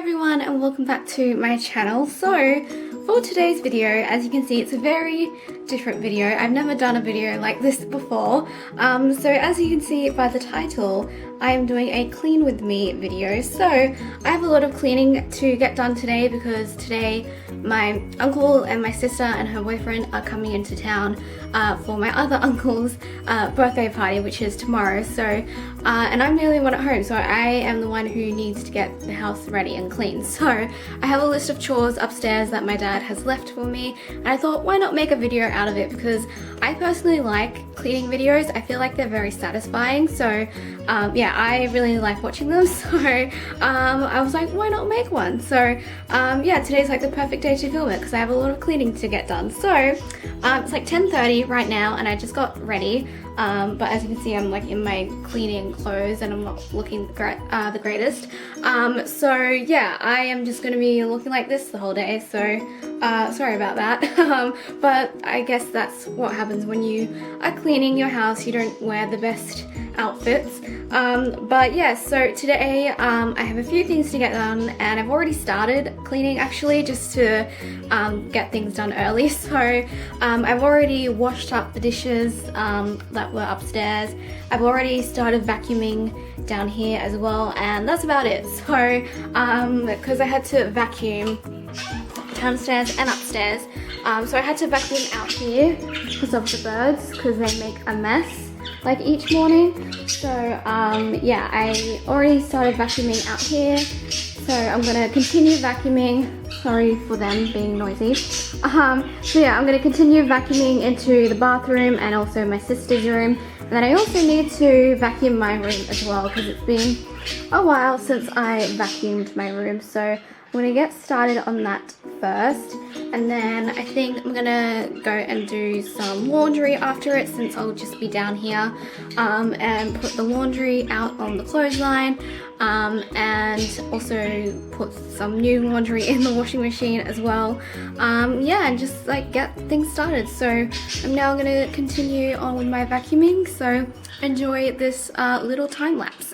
everyone and welcome back to my channel. So for today's video, as you can see, it's a very different video. I've never done a video like this before. So as you can see by the title, I'm doing a clean with me video. So I have a lot of cleaning to get done today because today my uncle and my sister and her boyfriend are coming into town for my other uncle's birthday party, which is tomorrow. So and I'm the only one at home, so I am the one who needs to get the house ready and clean. So I have a list of chores upstairs that my dad has left for me, and I thought, why not make a video out of it, because I personally like cleaning videos. I feel like they're very satisfying. So yeah, I really like watching them. So I was like, why not make one? So yeah, today's like the perfect day to film it because I have a lot of cleaning to get done. So it's like 10:30 right now and I just got ready. But as you can see, I'm like in my cleaning clothes and I'm not looking the greatest. So yeah, I am just gonna be looking like this the whole day. So sorry about that. But I guess that's what happens when you are cleaning your house. You don't wear the best outfits. But yeah, so today I have a few things to get done and I've already started cleaning actually, just to get things done early. So I've already washed up the dishes that were upstairs. I've already started vacuuming down here as well, and that's about it. So because I had to vacuum downstairs and upstairs, so I had to vacuum out here because of the birds, because they make a mess like each morning. So yeah, I already started vacuuming out here, so I'm gonna continue vacuuming. Sorry for them being noisy. So yeah, I'm gonna continue vacuuming into the bathroom and also my sister's room, and then I also need to vacuum my room as well because it's been a while since I vacuumed my room. So I'm gonna get started on that first, and then I think I'm gonna go and do some laundry after it, since I'll just be down here, and put the laundry out on the clothesline, and also put some new laundry in the washing machine as well. Yeah, and just like get things started. So I'm now gonna continue on with my vacuuming, so enjoy this little time lapse.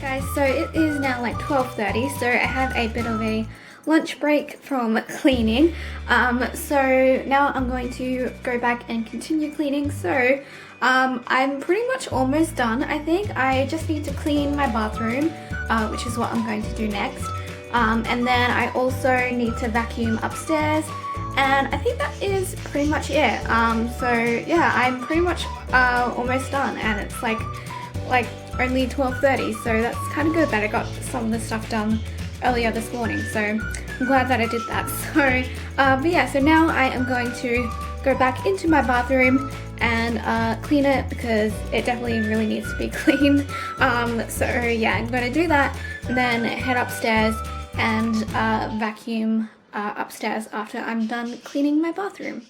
Guys, so it is now like 12:30, so I have a bit of a lunch break from cleaning. So now I'm going to go back and continue cleaning. So I'm pretty much almost done. I think I just need to clean my bathroom, which is what I'm going to do next. And then I also need to vacuum upstairs, and I think that is pretty much it. So yeah, I'm pretty much almost done, and it's like only 12:30, so that's kind of good that I got some of the stuff done earlier this morning, so I'm glad that I did that. So but yeah, so now I am going to go back into my bathroom and clean it, because it definitely really needs to be cleaned. So yeah, I'm going to do that and then head upstairs and vacuum upstairs after I'm done cleaning my bathroom.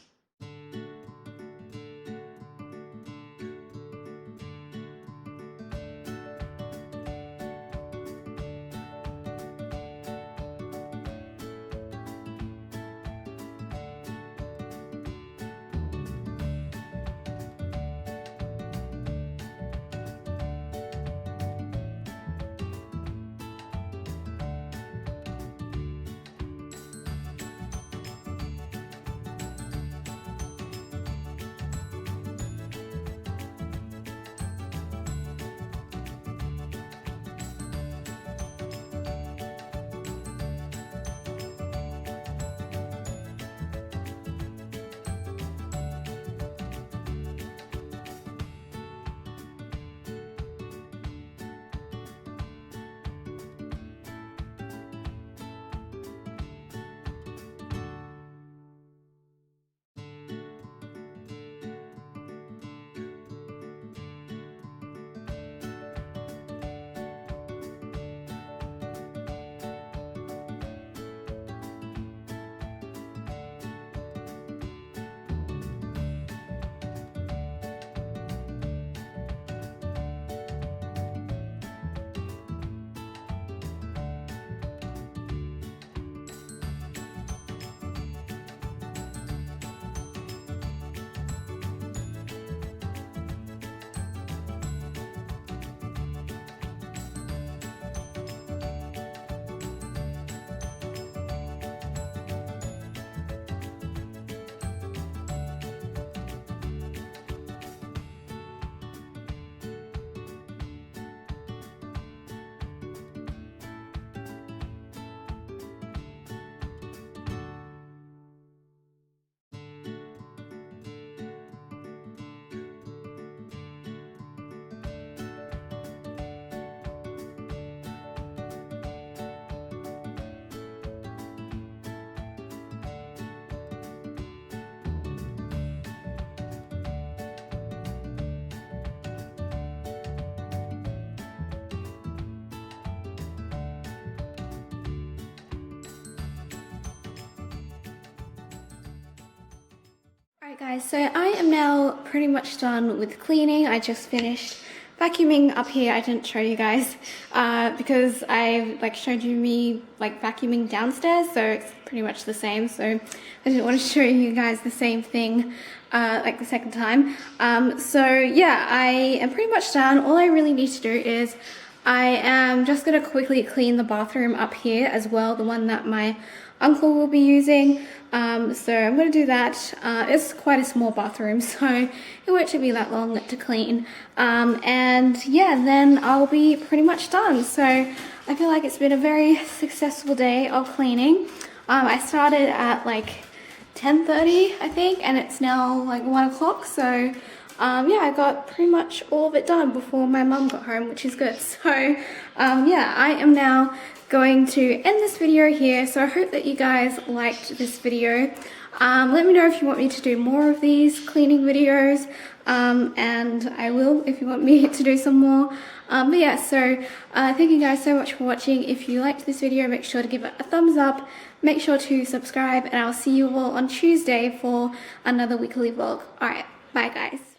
Alright guys, so I am now pretty much done with cleaning. I just finished vacuuming up here. I didn't show you guys because I showed you me vacuuming downstairs, so it's pretty much the same. So I didn't want to show you guys the same thing the second time. So yeah, I am pretty much done. All I really need to do is I am just going to quickly clean the bathroom up here as well, the one that my uncle will be using. So I'm going to do that. It's quite a small bathroom, so it won't take me that long to clean. And yeah, then I'll be pretty much done. So I feel like it's been a very successful day of cleaning. I started at 10:30, I think, and it's now 1 o'clock. So yeah, I got pretty much all of it done before my mum got home, which is good. So yeah, I am now going to end this video here. So I hope that you guys liked this video. Let me know if you want me to do more of these cleaning videos, and I will if you want me to do some more. But yeah, so thank you guys so much for watching. If you liked this video, make sure to give it a thumbs up, make sure to subscribe, and I'll see you all on Tuesday for another weekly vlog. Alright, bye guys.